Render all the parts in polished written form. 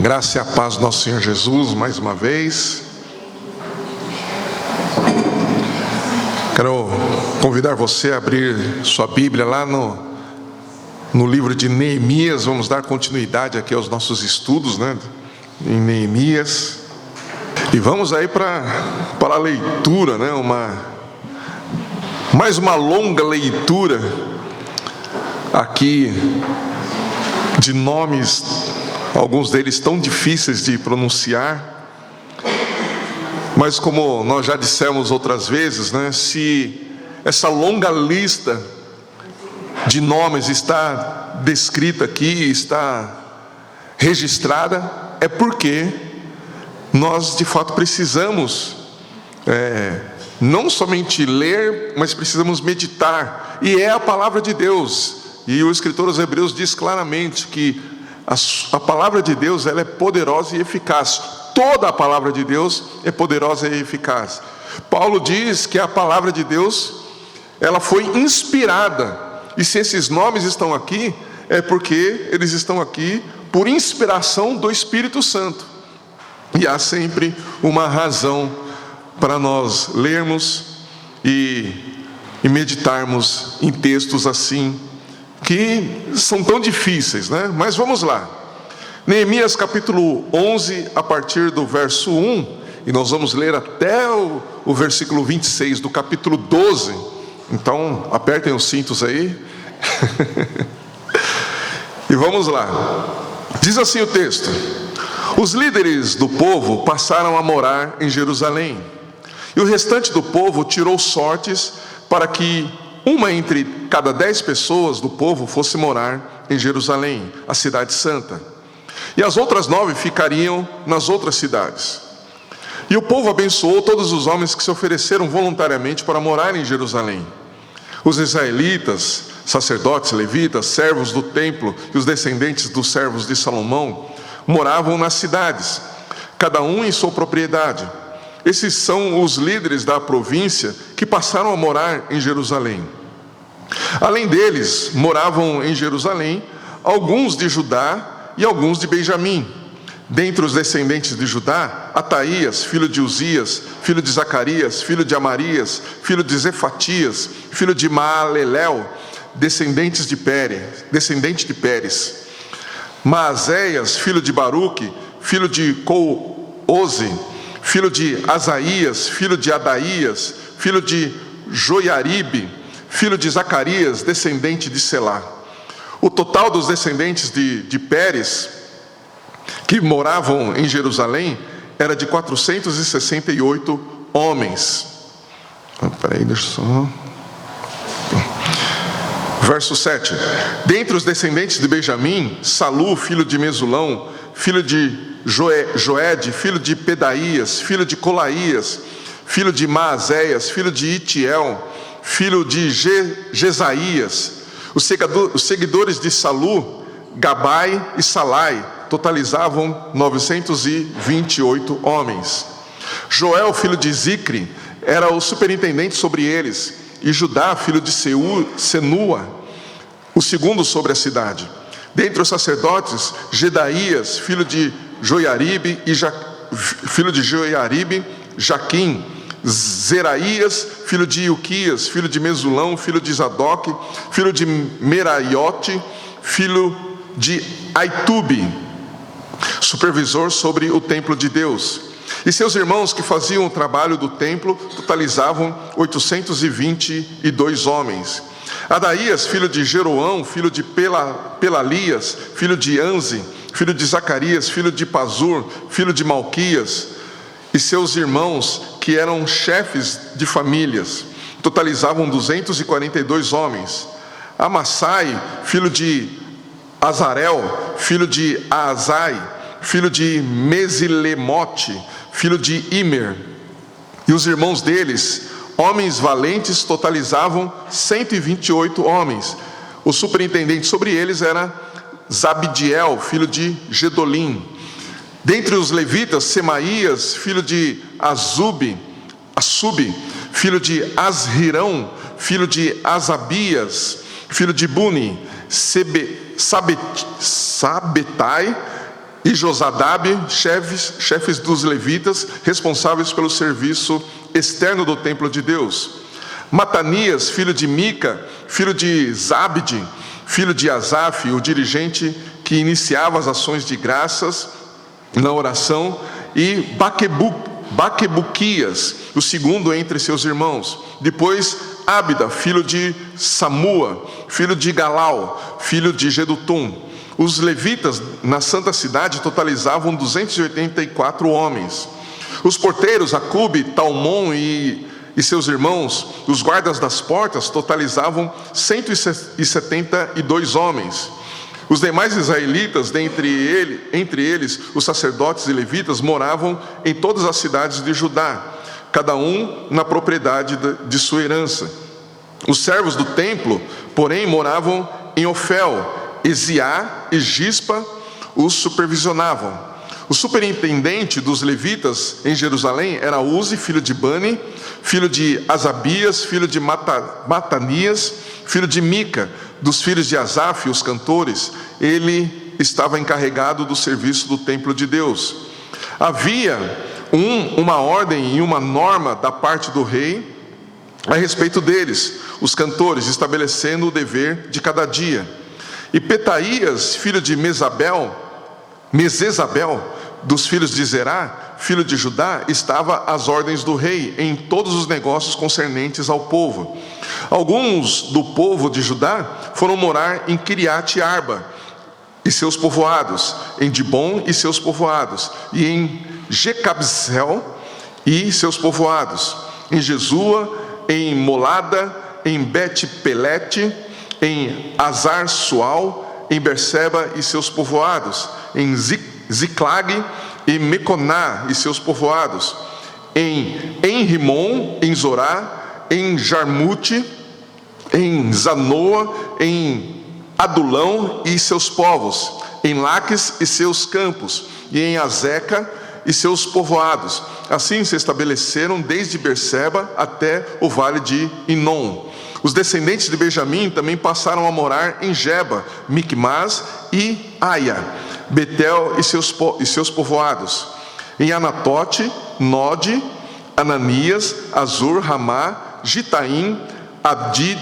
graça e a paz do nosso Senhor Jesus, mais uma vez. Quero convidar você a abrir sua Bíblia lá no livro de Neemias. Vamos dar continuidade aqui aos nossos estudos, em Neemias. E vamos aí para a leitura, mais uma longa leitura aqui de nomes, alguns deles tão difíceis de pronunciar, mas como nós já dissemos outras vezes, se essa longa lista de nomes está descrita aqui, está registrada, é porque nós de fato precisamos não somente ler, mas precisamos meditar, e é a palavra de Deus. E o escritor aos Hebreus diz claramente que a palavra de Deus, ela é poderosa e eficaz. Toda a palavra de Deus é poderosa e eficaz. Paulo diz que a palavra de Deus, ela foi inspirada. E se esses nomes estão aqui, é porque eles estão aqui por inspiração do Espírito Santo. E há sempre uma razão para nós lermos e meditarmos em textos assim, que são tão difíceis, Mas vamos lá. Neemias capítulo 11, a partir do verso 1, e nós vamos ler até o versículo 26 do capítulo 12. Então, apertem os cintos aí. E vamos lá. Diz assim o texto: os líderes do povo passaram a morar em Jerusalém, e o restante do povo tirou sortes para que uma entre cada 10 pessoas do povo fosse morar em Jerusalém, a cidade santa, e as outras 9 ficariam nas outras cidades. E o povo abençoou todos os homens que se ofereceram voluntariamente para morar em Jerusalém. Os israelitas, sacerdotes, levitas, servos do templo e os descendentes dos servos de Salomão moravam nas cidades, cada um em sua propriedade. Esses são os líderes da província que passaram a morar em Jerusalém. Além deles, moravam em Jerusalém alguns de Judá e alguns de Benjamim. Dentre os descendentes de Judá, Ataías, filho de Uzias, filho de Zacarias, filho de Amarias, filho de Zefatias, filho de Maaléu, descendente de Pérez. Maazéias, filho de Baruque, filho de Coose, filho de Asaías, filho de Adaías, filho de Joiaribe, filho de Zacarias, descendente de Selá. O total dos descendentes de Pérez, que moravam em Jerusalém, era de 468 homens. Verso 7. Dentre os descendentes de Benjamim, Salu, filho de Mesulão, filho de Joede, filho de Pedaías, filho de Colaías, filho de Maazéias, filho de Itiel, filho de Jesaías. Os seguidores de Salu, Gabai e Salai, totalizavam 928 homens. Joel, filho de Zicre, era o superintendente sobre eles, e Judá, filho de Senua, o segundo sobre a cidade. Dentre os sacerdotes, Gedaías, filho de Joiaribe, Jaquim, Zeraías, filho de Ilquias, filho de Mesulão, filho de Zadok, filho de Meraiote, filho de Aitube, supervisor sobre o templo de Deus. E seus irmãos que faziam o trabalho do templo totalizavam 822 homens. Adaías, filho de Jeroão, filho de Pelalias, filho de Anze, filho de Zacarias, filho de Pazur, filho de Malquias, e seus irmãos que eram chefes de famílias, totalizavam 242 homens. Amassai, filho de Azarel, filho de Aazai, filho de Mesilemote, filho de Imer, e os irmãos deles, homens valentes, totalizavam 128 homens. O superintendente sobre eles era Zabdiel, filho de Gedolim. Dentre os levitas, Semaías, filho de Assub, filho de Asrirão, filho de Asabias, filho de Buni, Sabetai, e Josadabe, chefes dos levitas, responsáveis pelo serviço externo do templo de Deus. Matanias, filho de Mica, filho de Zabde, filho de Asaf, o dirigente que iniciava as ações de graças na oração, e Baquebuquias, o segundo entre seus irmãos. Depois Ábida, filho de Samua, filho de Galau, filho de Gedutum. Os levitas na santa cidade totalizavam 284 homens. Os porteiros, Acube, Talmon e seus irmãos, os guardas das portas, totalizavam 172 homens. Os demais israelitas, entre eles os sacerdotes e levitas, moravam em todas as cidades de Judá, cada um na propriedade de sua herança. Os servos do templo, porém, moravam em Ofel. Eziá e Gispa os supervisionavam. O superintendente dos levitas em Jerusalém era Uzi, filho de Bani, filho de Asabias, filho de Matanias, filho de Mica. Dos filhos de Asaf, os cantores, ele estava encarregado do serviço do templo de Deus. Havia uma ordem e uma norma da parte do rei a respeito deles, os cantores, estabelecendo o dever de cada dia. E Petaías, filho de Mesezabel, dos filhos de Zerá, filho de Judá, estava às ordens do rei em todos os negócios concernentes ao povo. Alguns do povo de Judá foram morar em Quiriate Arba e seus povoados, em Dibom e seus povoados, e em Jecabzeel e seus povoados, em Jesua, em Molada, em Bet-Pelete, em Azar-Sual, em Berseba e seus povoados, em Ziclag e Meconá e seus povoados, em Rimon, em Zorá, em Jarmute, em Zanoa, em Adulão e seus povos, em Laques e seus campos, e em Azeca e seus povoados. Assim se estabeleceram desde Berseba até o vale de Inom. Os descendentes de Benjamim também passaram a morar em Geba, Micmas e Aia, Betel e seus povoados, em Anatote, Node, Ananias, Azur, Ramá, Gitaim, Adide,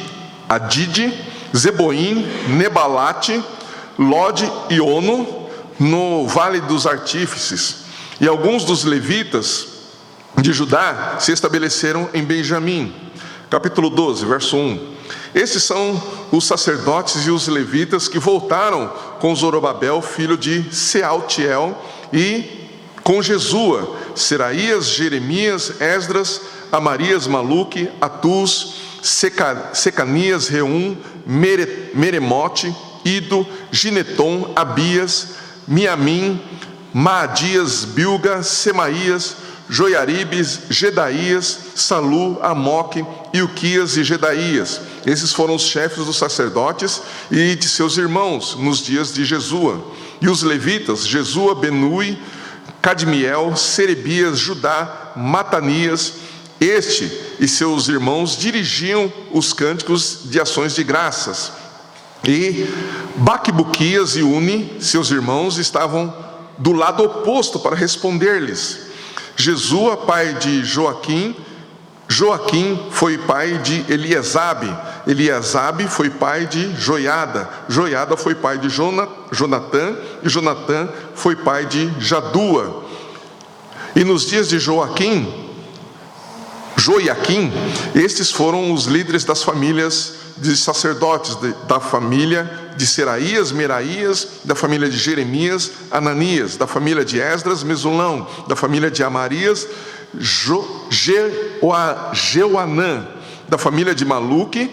Zeboim, Nebalate, Lode e Ono, no Vale dos Artífices. E alguns dos levitas de Judá se estabeleceram em Benjamim. Capítulo 12, verso 1. Esses são os sacerdotes e os levitas que voltaram com Zorobabel, filho de Sealtiel, e com Jesua, Seraías, Jeremias, Esdras, Amarias, Maluque, Atus, Secanias, Reum, Meremote, Ido, Gineton, Abias, Miamim, Maadias, Bilga, Semaías, Joiaribes, Gedaías, Salu, Amoque, Ilquias e Gedaías. Esses foram os chefes dos sacerdotes e de seus irmãos nos dias de Jesua. E os levitas, Jesua, Benui, Cadmiel, Serebias, Judá, Matanias. Este e seus irmãos dirigiam os cânticos de ações de graças. E Baquebuquias e Uni, seus irmãos, estavam do lado oposto para responder-lhes. Jesua, pai de Joaquim, Joaquim foi pai de Eliezabe, Eliezabe foi pai de Joiada, Joiada foi pai de Jonatã, e Jonatã foi pai de Jadua. E nos dias de Joaquim, estes foram os líderes das famílias de sacerdotes, da família de Seraías, Meraías, da família de Jeremias, Ananias, da família de Esdras, Mesulão, da família de Amarias, Jeuanã, da família de Maluque,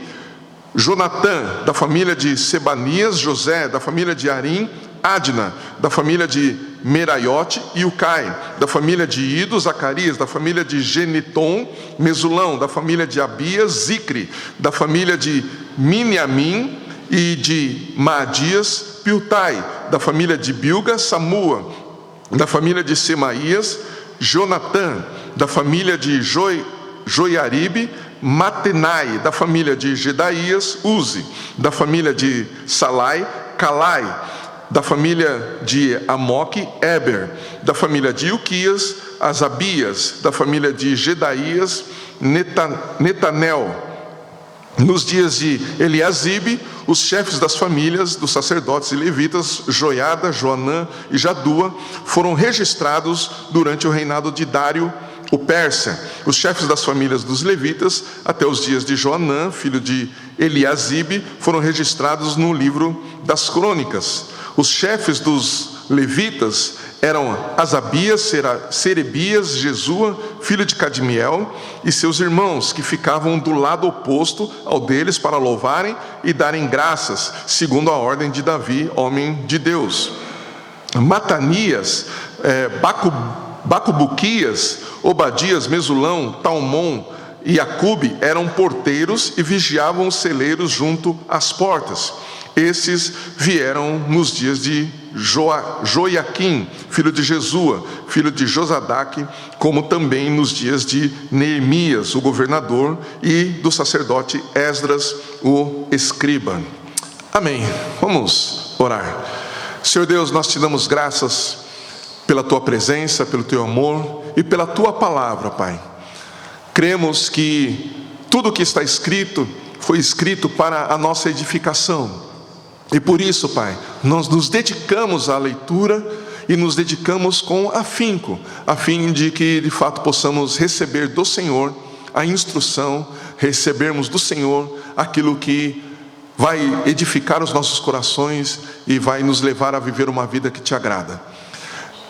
Jonatã, da família de Sebanias, José, da família de Arim, Adna, da família de Meraiote e Ucai, da família de Ido, Zacarias, da família de Geniton, Mesulão, da família de Abias, Zicre, da família de Miniamim e de Maadias, Piltai, da família de Bilga, Samua, da família de Semaías, Jonatã, da família de Joiaribe, Matenai, da família de Gedaías, Uzi, da família de Salai, Calai, da família de Amoque, Eber, da família de Ilquias, Asabias, da família de Gedaías, Netanel. Nos dias de Eliasibe, os chefes das famílias dos sacerdotes e levitas, Joiada, Joanã e Jadua, foram registrados durante o reinado de Dário, o persa. Os chefes das famílias dos levitas, até os dias de Joanã, filho de Eliasibe, foram registrados no livro das crônicas. Os chefes dos levitas eram Asabias, Serebias, Jesua, filho de Cadmiel, e seus irmãos, que ficavam do lado oposto ao deles para louvarem e darem graças, segundo a ordem de Davi, homem de Deus. Matanias, Bacubuquias, Obadias, Mesulão, Talmon e Acube eram porteiros e vigiavam os celeiros junto às portas. Esses vieram nos dias de Joiaquim, filho de Jesua, filho de Josadaque, como também nos dias de Neemias, o governador, e do sacerdote Esdras, o escriba. Amém. Vamos orar. Senhor Deus, nós te damos graças pela tua presença, pelo teu amor e pela tua palavra, Pai. Cremos que tudo o que está escrito foi escrito para a nossa edificação. E por isso, Pai, nós nos dedicamos à leitura e nos dedicamos com afinco, a fim de que de fato possamos receber do Senhor a instrução, recebermos do Senhor aquilo que vai edificar os nossos corações e vai nos levar a viver uma vida que te agrada.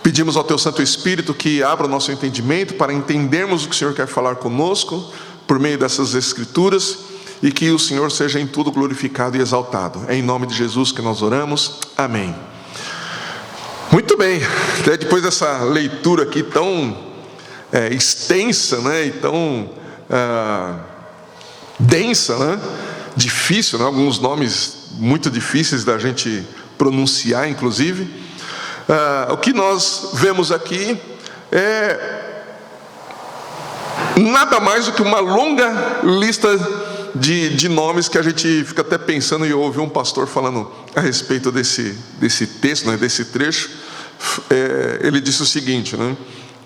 Pedimos ao teu Santo Espírito que abra o nosso entendimento para entendermos o que o Senhor quer falar conosco por meio dessas escrituras, e que o Senhor seja em tudo glorificado e exaltado. É em nome de Jesus que nós oramos. Amém. Muito bem, até depois dessa leitura aqui tão extensa, né, e tão densa, né, difícil, né, alguns nomes muito difíceis da gente pronunciar, inclusive. O que nós vemos aqui é nada mais do que uma longa lista de nomes que a gente fica até pensando. E eu ouvi um pastor falando a respeito desse texto, né, desse trecho. Ele disse o seguinte, né,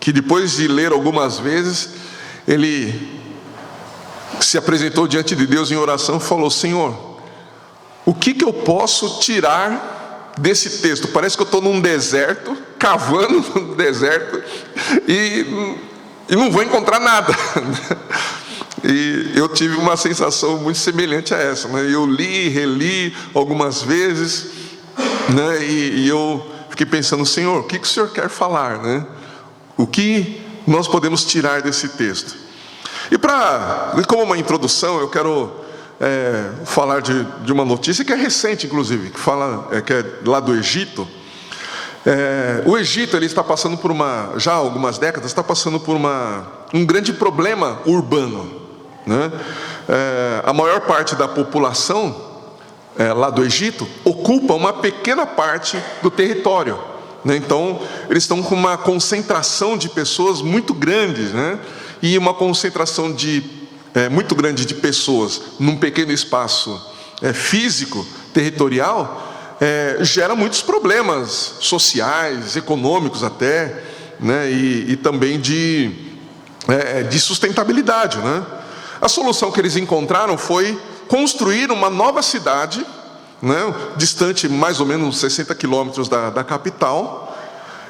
que depois de ler algumas vezes, ele se apresentou diante de Deus em oração e falou: Senhor, o que eu posso tirar desse texto? Parece que eu estou num deserto, cavando no deserto, e não vou encontrar nada. E eu tive uma sensação muito semelhante a essa, né? Eu li, reli algumas vezes, né? E eu fiquei pensando: Senhor, o que o Senhor quer falar, né? O que nós podemos tirar desse texto? E como uma introdução, eu quero falar de uma notícia que é recente, inclusive, que é lá do Egito. O Egito, ele está passando por já há algumas décadas, está passando por um grande problema urbano, né? A maior parte da população lá do Egito ocupa uma pequena parte do território, né? Então eles estão com uma concentração de pessoas muito grande, né? E uma concentração muito grande de pessoas num pequeno espaço físico, territorial, gera muitos problemas sociais, econômicos até, né? E também de sustentabilidade, né? A solução que eles encontraram foi construir uma nova cidade, né, distante mais ou menos 60 quilômetros da capital.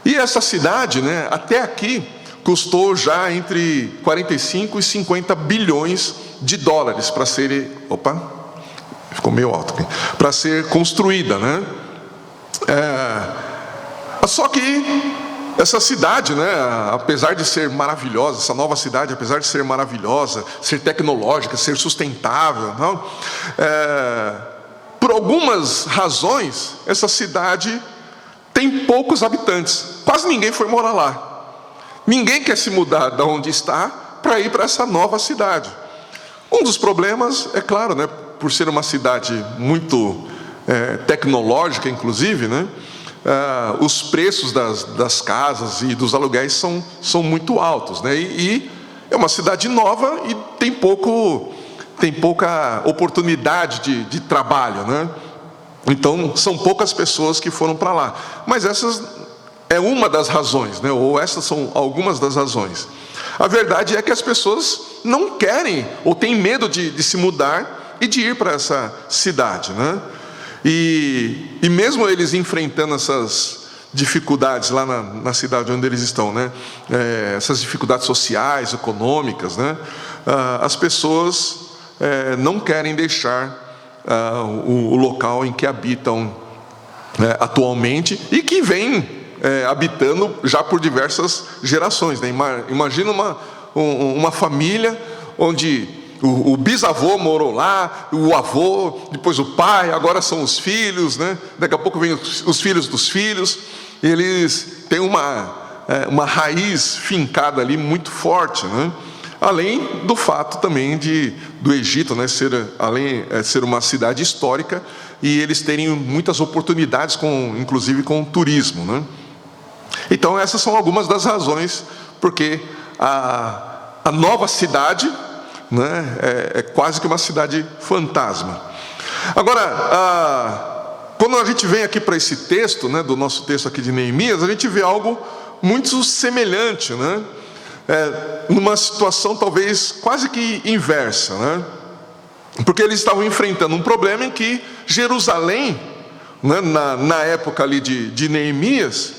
E essa cidade, né, até aqui, custou já entre 45 e 50 bilhões de dólares para ser... Opa, ficou meio alto aqui. Para ser construída, né? Só que essa cidade, né, apesar de ser maravilhosa, essa nova cidade, apesar de ser maravilhosa, ser tecnológica, ser sustentável, não, por algumas razões, essa cidade tem poucos habitantes. Quase ninguém foi morar lá. Ninguém quer se mudar de onde está para ir para essa nova cidade. Um dos problemas, é claro, né, por ser uma cidade muito tecnológica, inclusive, né, os preços das casas e dos aluguéis são muito altos, né? E é uma cidade nova e tem pouca oportunidade de trabalho, né? Então são poucas pessoas que foram para lá. Mas essas é uma das razões, né? Ou essas são algumas das razões. A verdade é que as pessoas não querem ou têm medo de se mudar e de ir para essa cidade, né? E mesmo eles enfrentando essas dificuldades lá na cidade onde eles estão, né? Essas dificuldades sociais, econômicas, né? As pessoas não querem deixar o local em que habitam atualmente e que vem habitando já por diversas gerações, né? Imagina uma família onde o bisavô morou lá, o avô, depois o pai, agora são os filhos, né? Daqui a pouco vem os filhos dos filhos, e eles têm uma raiz fincada ali muito forte, né? Além do fato também do Egito, né, ser uma cidade histórica, e eles terem muitas oportunidades, inclusive com o turismo, né? Então essas são algumas das razões porque a nova cidade, né, é quase que uma cidade fantasma. Agora, quando a gente vem aqui para esse texto, né, do nosso texto aqui de Neemias, a gente vê algo muito semelhante, né? Numa situação talvez quase que inversa, né? Porque eles estavam enfrentando um problema em que Jerusalém, né, na época ali de Neemias,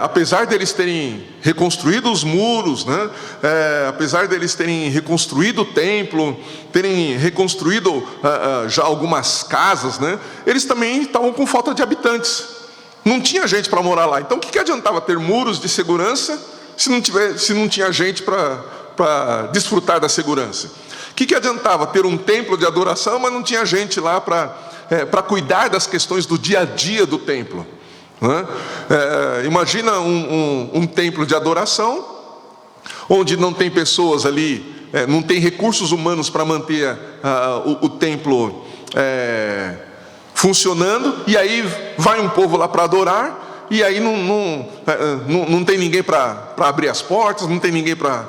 apesar deles terem reconstruído os muros, né, apesar deles terem reconstruído o templo, terem reconstruído já algumas casas, né, eles também estavam com falta de habitantes. Não tinha gente para morar lá. Então o que adiantava ter muros de segurança se não tinha gente para desfrutar da segurança? O que adiantava ter um templo de adoração, mas não tinha gente lá para cuidar das questões do dia a dia do templo, né? Imagina um templo de adoração, onde não tem pessoas ali, não tem recursos humanos para manter o templo funcionando, e aí vai um povo lá para adorar, e aí não tem ninguém para abrir as portas, não tem ninguém para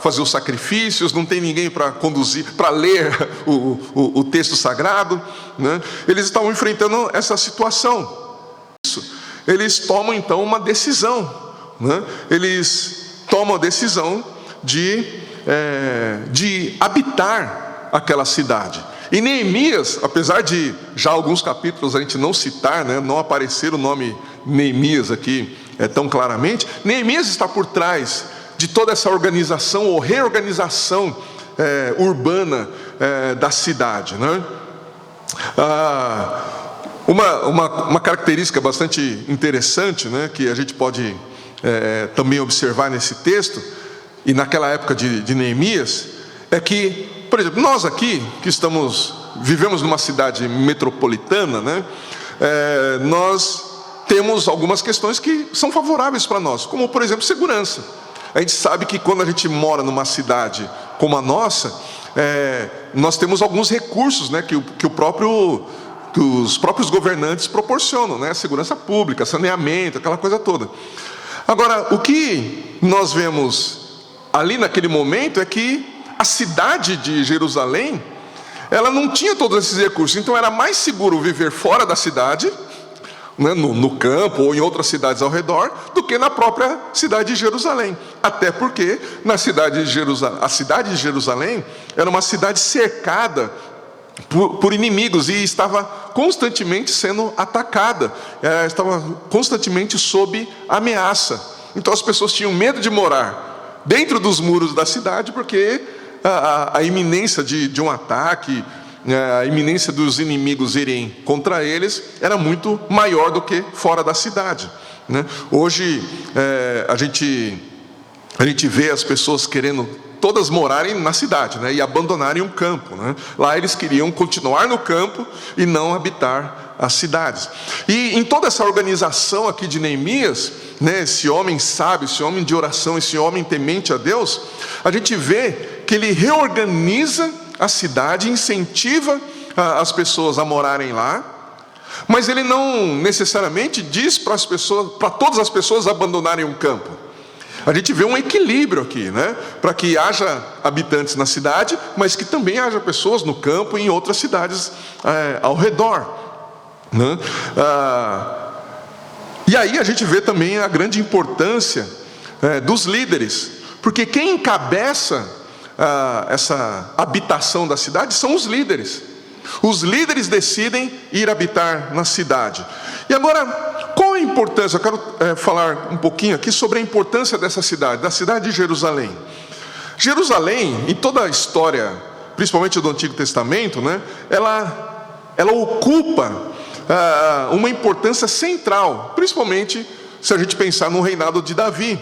fazer os sacrifícios, não tem ninguém para conduzir, para ler o texto sagrado, né? Eles estavam enfrentando essa situação. Eles tomam então uma decisão, né? Eles tomam a decisão de habitar aquela cidade. E Neemias, apesar de já alguns capítulos a gente não citar, né, não aparecer o nome Neemias aqui tão claramente, Neemias está por trás de toda essa organização ou reorganização urbana da cidade, né? Uma característica bastante interessante, né, que a gente pode também observar nesse texto e naquela época de Neemias, é que, por exemplo, nós aqui que vivemos numa cidade metropolitana, né, nós temos algumas questões que são favoráveis para nós, como por exemplo segurança. A gente sabe que quando a gente mora numa cidade como a nossa, nós temos alguns recursos, né, que os próprios governantes proporcionam, né? Segurança pública, saneamento, aquela coisa toda. Agora, o que nós vemos ali naquele momento é que a cidade de Jerusalém, ela não tinha todos esses recursos, então era mais seguro viver fora da cidade, né, no campo ou em outras cidades ao redor, do que na própria cidade de Jerusalém. Até porque a cidade de Jerusalém era uma cidade cercada por inimigos e estava constantemente sendo atacada, estava constantemente sob ameaça. Então as pessoas tinham medo de morar dentro dos muros da cidade, porque a iminência de um ataque, a iminência dos inimigos irem contra eles era muito maior do que fora da cidade, né? Hoje a gente vê as pessoas querendo todas morarem na cidade, né, e abandonarem o campo, né? Lá eles queriam continuar no campo e não habitar as cidades. E em toda essa organização aqui de Neemias, né, esse homem sábio, esse homem de oração, esse homem temente a Deus, a gente vê que ele reorganiza a cidade, incentiva as pessoas a morarem lá, mas ele não necessariamente diz para todas as pessoas abandonarem o campo. A gente vê um equilíbrio aqui, né? Para que haja habitantes na cidade, mas que também haja pessoas no campo e em outras cidades ao redor. né? E aí a gente vê também a grande importância dos líderes, porque quem encabeça essa habitação da cidade são os líderes. Os líderes decidem ir habitar na cidade. E agora, qual a importância? Eu quero falar um pouquinho aqui sobre a importância dessa cidade, da cidade de Jerusalém. Jerusalém, em toda a história, principalmente do Antigo Testamento, né, ela ocupa uma importância central, principalmente se a gente pensar no reinado de Davi,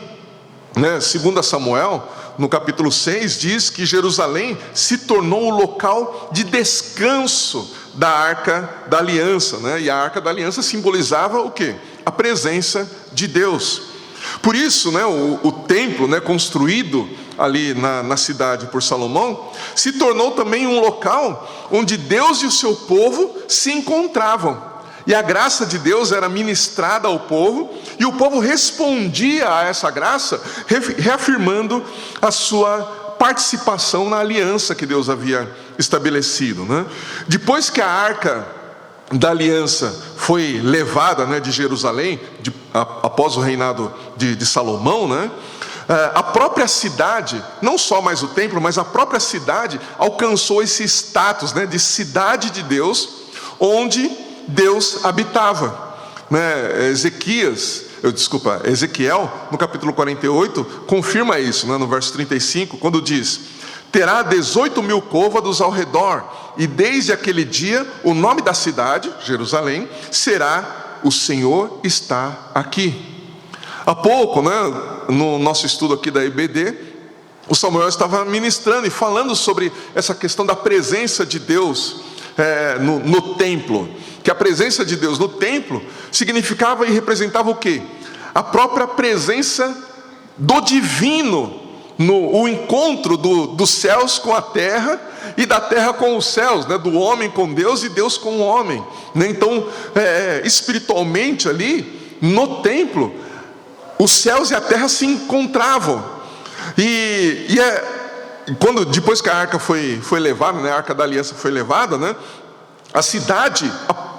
né? 2 Samuel, no capítulo 6, diz que Jerusalém se tornou o local de descanso da Arca da Aliança, né? E a Arca da Aliança simbolizava o quê? A presença de Deus. Por isso, né, o templo, né, construído ali na cidade por Salomão, se tornou também um local onde Deus e o seu povo se encontravam. E a graça de Deus era ministrada ao povo, e o povo respondia a essa graça, reafirmando a sua participação na aliança que Deus havia estabelecido, né? Depois que a Arca da Aliança foi levada, né, de Jerusalém, após o reinado de Salomão, né, a própria cidade, não só mais o templo, mas a própria cidade alcançou esse status, né, de cidade de Deus, onde Deus habitava, né? Ezequiel, no capítulo 48, confirma isso, né, no verso 35, quando diz: terá 18.000 côvados ao redor, e desde aquele dia o nome da cidade, Jerusalém, será: o Senhor está aqui. Há pouco, né, no nosso estudo aqui da IBD, o Samuel estava ministrando e falando sobre essa questão da presença de Deus no templo. Que a presença de Deus no templo significava e representava o quê? A própria presença do divino, o encontro dos céus com a terra e da terra com os céus, né? Do homem com Deus e Deus com o homem, né? Então, espiritualmente ali, no templo, os céus e a terra se encontravam. Depois que a arca foi levada, né? A Arca da Aliança foi levada, né?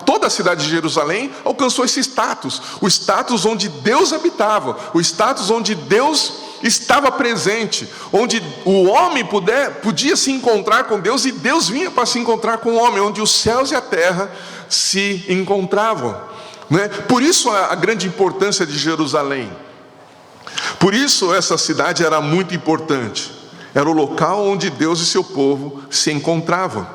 Toda a cidade de Jerusalém alcançou esse status, o status onde Deus habitava, o status onde Deus estava presente, onde o homem podia se encontrar com Deus, e Deus vinha para se encontrar com o homem, onde os céus e a terra se encontravam, né? Por isso a grande importância de Jerusalém. Por isso essa cidade era muito importante, era o local onde Deus e seu povo se encontravam.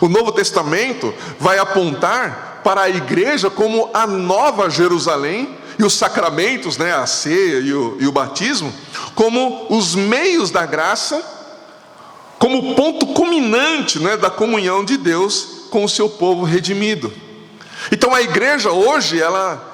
O Novo Testamento vai apontar para a igreja como a nova Jerusalém, e os sacramentos, né, a ceia e o batismo, como os meios da graça, como ponto culminante, né, da comunhão de Deus com o seu povo redimido. Então a igreja hoje, ela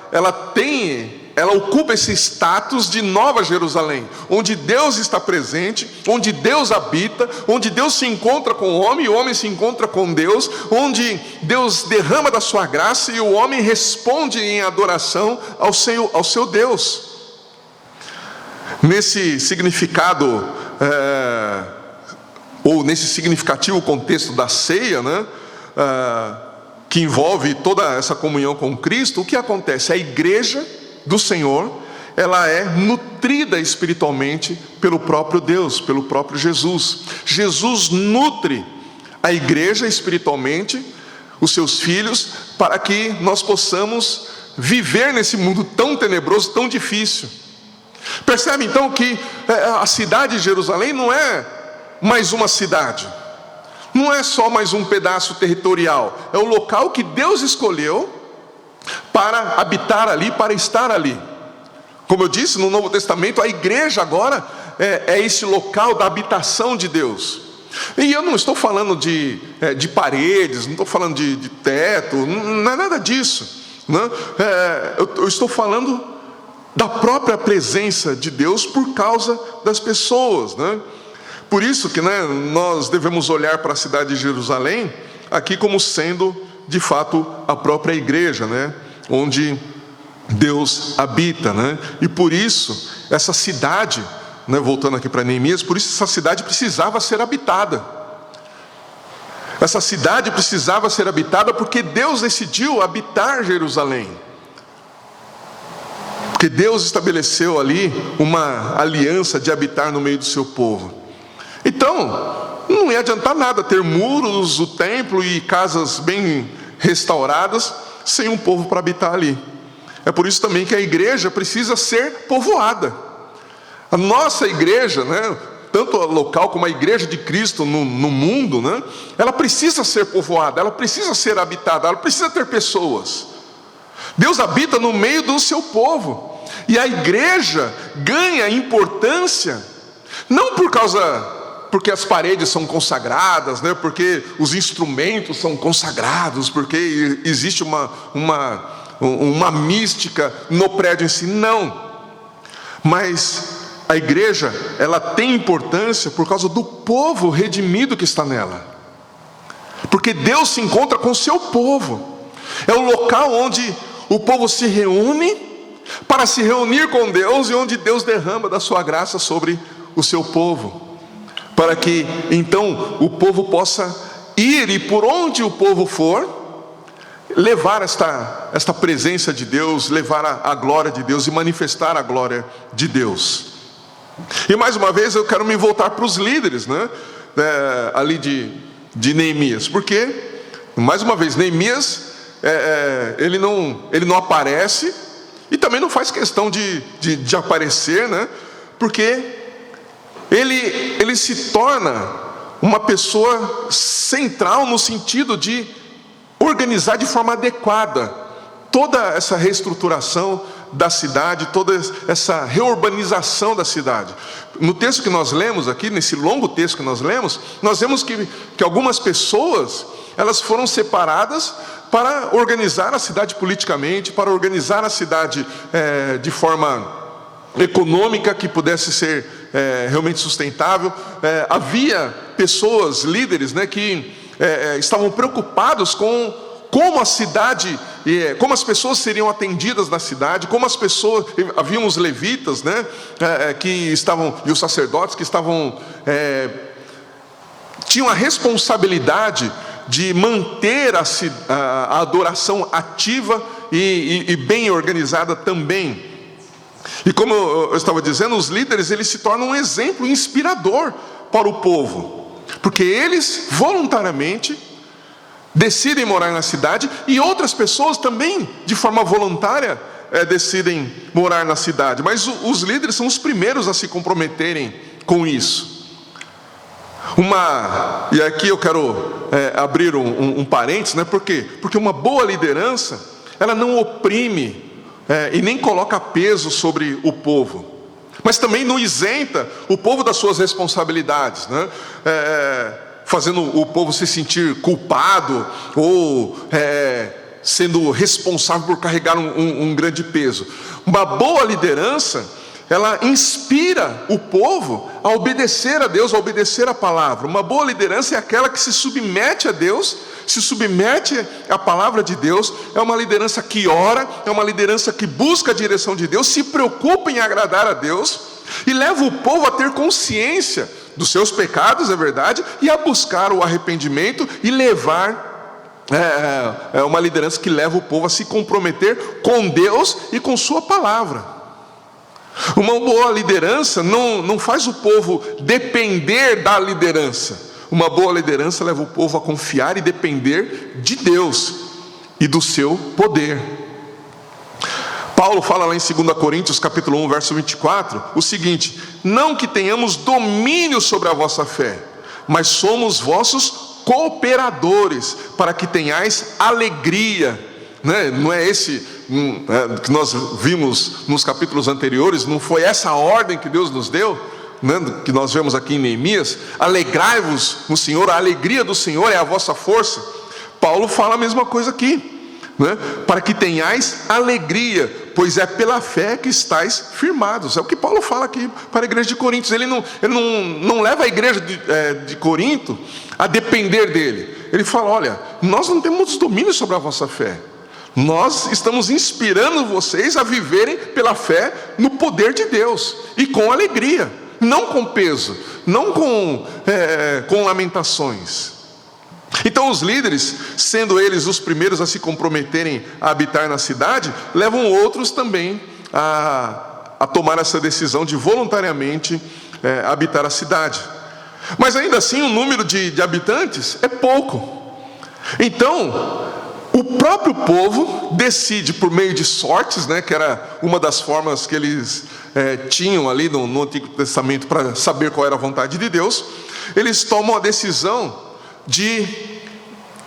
ocupa esse status de nova Jerusalém, onde Deus está presente, onde Deus habita, onde Deus se encontra com o homem, e o homem se encontra com Deus, onde Deus derrama da sua graça e o homem responde em adoração ao seu Deus. Nesse significado, ou nesse significativo contexto da ceia, né, que envolve toda essa comunhão com Cristo, o que acontece? A igreja do Senhor, ela é nutrida espiritualmente pelo próprio Deus, pelo próprio Jesus. Jesus nutre a igreja espiritualmente, os seus filhos, para que nós possamos viver nesse mundo tão tenebroso, tão difícil. Percebe então que a cidade de Jerusalém não é mais uma cidade, não é só mais um pedaço territorial, é o local que Deus escolheu para habitar ali, para estar ali. Como eu disse, no Novo Testamento, a igreja agora é esse local da habitação de Deus. E eu não estou falando de paredes, não estou falando de teto, não é nada disso, né? Eu estou falando da própria presença de Deus por causa das pessoas, né? Por isso que, né, nós devemos olhar para a cidade de Jerusalém aqui como sendo de fato a própria igreja, né, onde Deus habita, né? E por isso essa cidade, né, voltando aqui para Neemias, por isso essa cidade precisava ser habitada. Essa cidade precisava ser habitada porque Deus decidiu habitar Jerusalém. Porque Deus estabeleceu ali uma aliança de habitar no meio do seu povo. Então, não ia adiantar nada ter muros, o templo e casas bem restauradas, sem um povo para habitar ali. É por isso também que a igreja precisa ser povoada. A nossa igreja, né, tanto a local como a igreja de Cristo no mundo, né, ela precisa ser povoada, ela precisa ser habitada, ela precisa ter pessoas. Deus habita no meio do seu povo. E a igreja ganha importância, não porque as paredes são consagradas, né, porque os instrumentos são consagrados, porque existe uma mística no prédio em si, não. Mas a igreja, ela tem importância por causa do povo redimido que está nela. Porque Deus se encontra com o seu povo. É o local onde o povo se reúne para se reunir com Deus e onde Deus derrama da sua graça sobre o seu povo. Para que então o povo possa ir e por onde o povo for, levar esta presença de Deus, levar a glória de Deus e manifestar a glória de Deus. E mais uma vez eu quero me voltar para os líderes, né? Ali de Neemias, porque mais uma vez Neemias ele não aparece e também não faz questão de aparecer, né? Porque ele se torna uma pessoa central no sentido de organizar de forma adequada toda essa reestruturação da cidade, toda essa reurbanização da cidade. No texto que nós lemos aqui, nesse longo texto que nós vemos que algumas pessoas, elas foram separadas para organizar a cidade politicamente, para organizar a cidade de forma econômica que pudesse ser realmente sustentável. Havia pessoas, líderes, né, que estavam preocupados com como a cidade, como as pessoas seriam atendidas na cidade, como as pessoas, haviam os levitas, né, que estavam, e os sacerdotes que estavam, tinham a responsabilidade de manter a adoração ativa e bem organizada também. E como eu estava dizendo, os líderes, eles se tornam um exemplo inspirador para o povo, porque eles voluntariamente decidem morar na cidade, e outras pessoas também, de forma voluntária, decidem morar na cidade. Mas os líderes são os primeiros a se comprometerem com isso. E aqui eu quero abrir um parênteses, né? Por quê? Porque uma boa liderança, ela não oprime e nem coloca peso sobre o povo, mas também não isenta o povo das suas responsabilidades, né? Fazendo o povo se sentir culpado ou sendo responsável por carregar um grande peso. Uma boa liderança, ela inspira o povo a obedecer a Deus, a obedecer a palavra. Uma boa liderança é aquela que se submete a Deus, se submete à palavra de Deus. É uma liderança que ora, é uma liderança que busca a direção de Deus, se preocupa em agradar a Deus e leva o povo a ter consciência dos seus pecados, é verdade, e a buscar o arrependimento e levar, uma liderança que leva o povo a se comprometer com Deus e com sua palavra. Uma boa liderança não faz o povo depender da liderança. Uma boa liderança leva o povo a confiar e depender de Deus e do seu poder. Paulo fala lá em 2 Coríntios capítulo 1, verso 24, o seguinte: não que tenhamos domínio sobre a vossa fé, mas somos vossos cooperadores, para que tenhais alegria. Não é esse que nós vimos nos capítulos anteriores, não foi essa a ordem que Deus nos deu, né, que nós vemos aqui em Neemias? Alegrai-vos no Senhor, a alegria do Senhor é a vossa força. Paulo fala a mesma coisa aqui, né? Para que tenhais alegria, pois é pela fé que estáis firmados. É o que Paulo fala aqui para a igreja de Coríntios. Ele não leva a igreja de Corinto a depender dele. Ele fala: olha, nós não temos domínio sobre a vossa fé, nós estamos inspirando vocês a viverem pela fé no poder de Deus, e com alegria, não com peso, não com lamentações. Então os líderes, sendo eles os primeiros a se comprometerem a habitar na cidade, levam outros também a tomar essa decisão de voluntariamente habitar a cidade. Mas ainda assim o número de habitantes é pouco. Então o próprio povo decide por meio de sortes, que era uma das formas que eles tinham ali no Antigo Testamento para saber qual era a vontade de Deus. Eles tomam a decisão de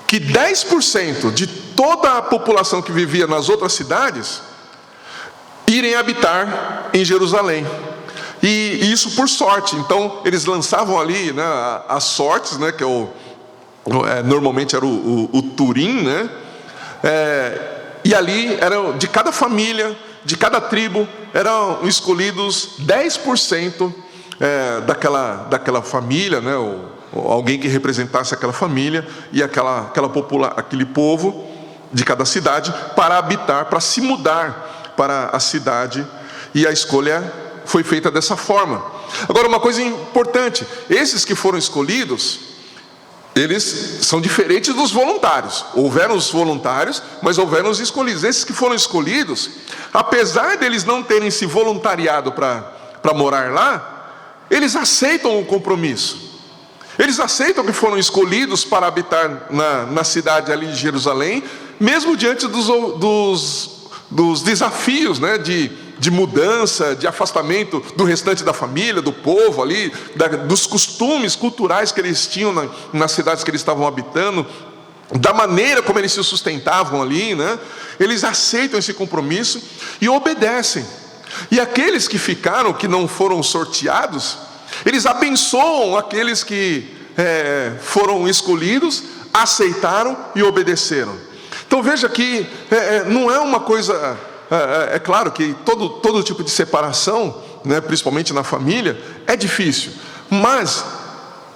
que 10% de toda a população que vivia nas outras cidades irem habitar em Jerusalém. E isso por sorte. Então eles lançavam ali as sortes, que normalmente era o Turim, e ali eram de cada família, de cada tribo, eram escolhidos 10% daquela família, ou alguém que representasse aquela família e aquele povo de cada cidade para habitar, para se mudar para a cidade. E a escolha foi feita dessa forma. Agora, uma coisa importante: esses que foram escolhidos, eles são diferentes dos voluntários. Houveram os voluntários, mas houveram os escolhidos. Esses que foram escolhidos, apesar deles não terem se voluntariado para morar lá, eles aceitam o compromisso. Eles aceitam que foram escolhidos para habitar na cidade ali de Jerusalém, mesmo diante dos desafios, de mudança, de afastamento do restante da família, do povo ali, dos costumes culturais que eles tinham nas cidades que eles estavam habitando, da maneira como eles se sustentavam ali, Eles aceitam esse compromisso e obedecem. E aqueles que ficaram, que não foram sorteados, eles abençoam aqueles que foram escolhidos, aceitaram e obedeceram. Então veja que não é uma coisa... É claro que todo tipo de separação, principalmente na família, é difícil. Mas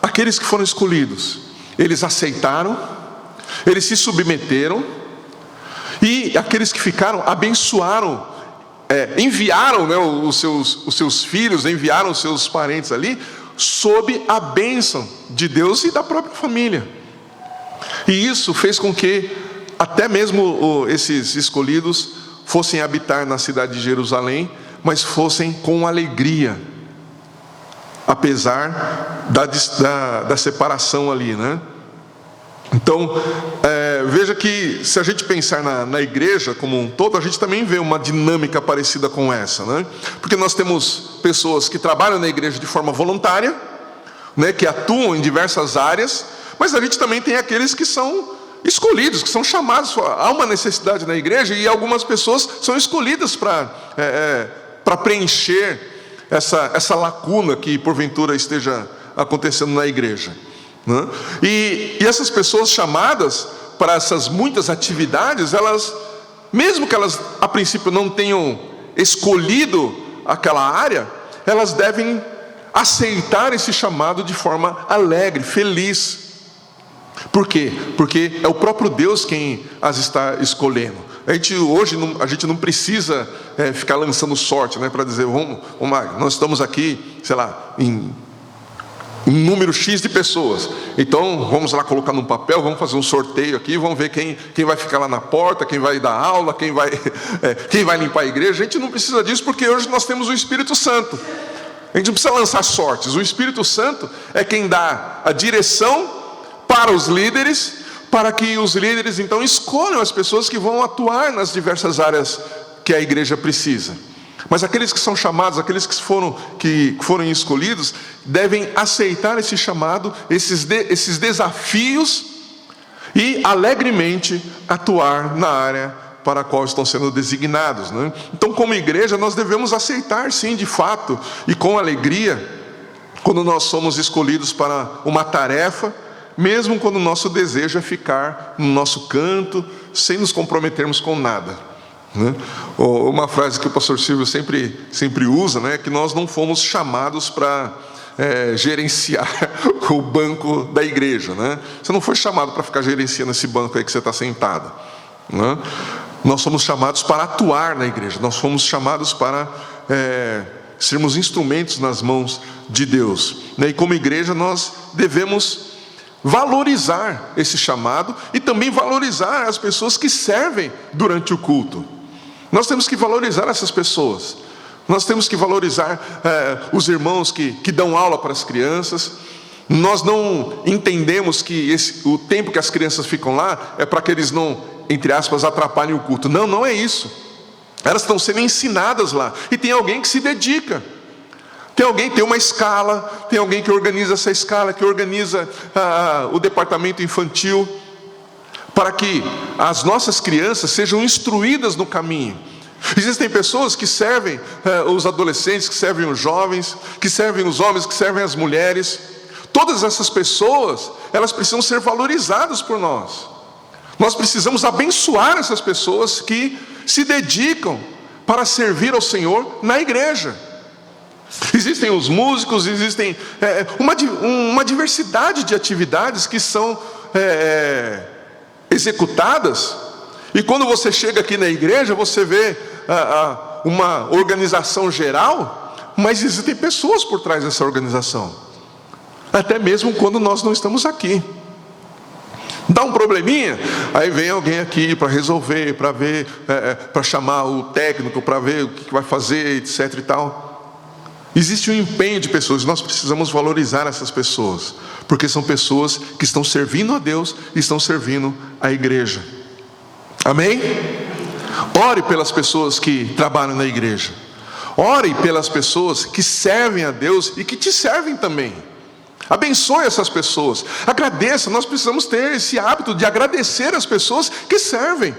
aqueles que foram escolhidos, eles aceitaram, eles se submeteram, e aqueles que ficaram abençoaram, enviaram os seus filhos, enviaram os seus parentes ali, sob a bênção de Deus e da própria família. E isso fez com que até mesmo esses escolhidos fossem habitar na cidade de Jerusalém, mas fossem com alegria, apesar da separação ali, Então, veja que se a gente pensar na igreja como um todo, a gente também vê uma dinâmica parecida com essa, Porque nós temos pessoas que trabalham na igreja de forma voluntária, que atuam em diversas áreas, mas a gente também tem aqueles que são escolhidos, que são chamados. Há uma necessidade na igreja e algumas pessoas são escolhidas para preencher essa lacuna que porventura esteja acontecendo na igreja, E essas pessoas chamadas para essas muitas atividades, elas, mesmo que elas a princípio não tenham escolhido aquela área, elas devem aceitar esse chamado de forma alegre, feliz. Por quê? Porque é o próprio Deus quem as está escolhendo. Hoje a gente não precisa ficar lançando sorte, para dizer, vamos lá, nós estamos aqui, sei lá, em um número X de pessoas. Então vamos lá colocar num papel, vamos fazer um sorteio aqui, vamos ver quem vai ficar lá na porta, quem vai dar aula, quem vai limpar a igreja. A gente não precisa disso, porque hoje nós temos o Espírito Santo. A gente não precisa lançar sortes. O Espírito Santo é quem dá a direção para os líderes, para que os líderes então escolham as pessoas que vão atuar nas diversas áreas que a igreja precisa. Mas aqueles que são chamados, aqueles que foram escolhidos, devem aceitar esse chamado, esses desafios, e alegremente atuar na área para a qual estão sendo designados, Então, como igreja, nós devemos aceitar, sim, de fato, e com alegria, quando nós somos escolhidos para uma tarefa, mesmo quando o nosso desejo é ficar no nosso canto, sem nos comprometermos com nada, Uma frase que o pastor Silvio sempre usa, é que nós não fomos chamados para gerenciar o banco da igreja, Você não foi chamado para ficar gerenciando esse banco aí que você está sentado, Nós somos chamados para atuar na igreja, nós fomos chamados para sermos instrumentos nas mãos de Deus, E como igreja nós devemos valorizar esse chamado e também valorizar as pessoas que servem durante o culto. Nós temos que valorizar essas pessoas. Nós temos que valorizar os irmãos que dão aula para as crianças. Nós não entendemos que o tempo que as crianças ficam lá é para que eles não, entre aspas, atrapalhem o culto. Não, não é isso. Elas estão sendo ensinadas lá. E tem alguém que se dedica. Tem uma escala, tem alguém que organiza essa escala, que organiza o departamento infantil, para que as nossas crianças sejam instruídas no caminho. Existem pessoas que servem os adolescentes, que servem os jovens, que servem os homens, que servem as mulheres. Todas essas pessoas, elas precisam ser valorizadas por nós. Nós precisamos abençoar essas pessoas que se dedicam para servir ao Senhor na igreja. Existem os músicos, existem uma diversidade de atividades que são executadas. E quando você chega aqui na igreja, você vê uma organização geral, mas existem pessoas por trás dessa organização. Até mesmo quando nós não estamos aqui. Dá um probleminha, aí vem alguém aqui para resolver, para ver, para chamar o técnico, para ver o que vai fazer, etc e tal. Existe um empenho de pessoas, nós precisamos valorizar essas pessoas, porque são pessoas que estão servindo a Deus e estão servindo a igreja. Amém? Ore pelas pessoas que trabalham na igreja. Ore pelas pessoas que servem a Deus e que te servem também. Abençoe essas pessoas. Agradeça, nós precisamos ter esse hábito de agradecer as pessoas que servem.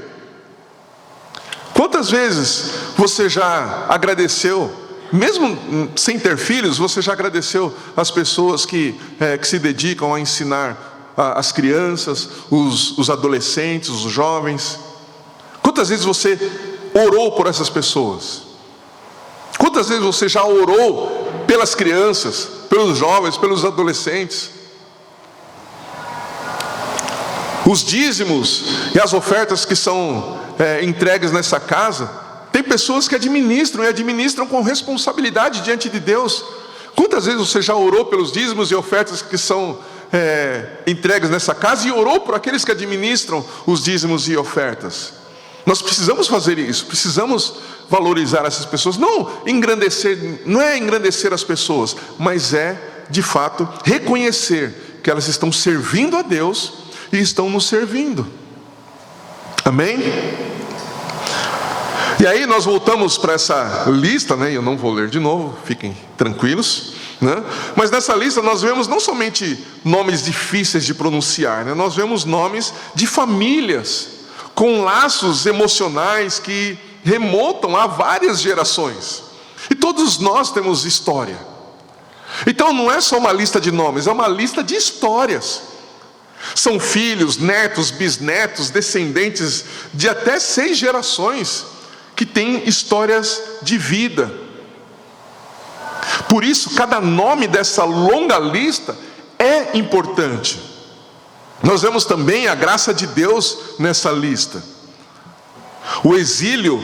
Quantas vezes você já agradeceu, mesmo sem ter filhos, você já agradeceu as pessoas que se dedicam a ensinar as crianças, os adolescentes, os jovens? Quantas vezes você orou por essas pessoas? Quantas vezes você já orou pelas crianças, pelos jovens, pelos adolescentes? Os dízimos e as ofertas que são entregues nessa casa, tem pessoas que administram e administram com responsabilidade diante de Deus. Quantas vezes você já orou pelos dízimos e ofertas que são entregues nessa casa e orou por aqueles que administram os dízimos e ofertas? Nós precisamos fazer isso, precisamos valorizar essas pessoas, não é engrandecer as pessoas, mas de fato, reconhecer que elas estão servindo a Deus e estão nos servindo. Amém? E aí nós voltamos para essa lista, eu não vou ler de novo, fiquem tranquilos, mas nessa lista nós vemos não somente nomes difíceis de pronunciar, nós vemos nomes de famílias, com laços emocionais que remontam a várias gerações. E todos nós temos história. Então não é só uma lista de nomes, é uma lista de histórias. São filhos, netos, bisnetos, descendentes de até 6 gerações que têm histórias de vida. Por isso, cada nome dessa longa lista é importante. Nós vemos também a graça de Deus nessa lista. O exílio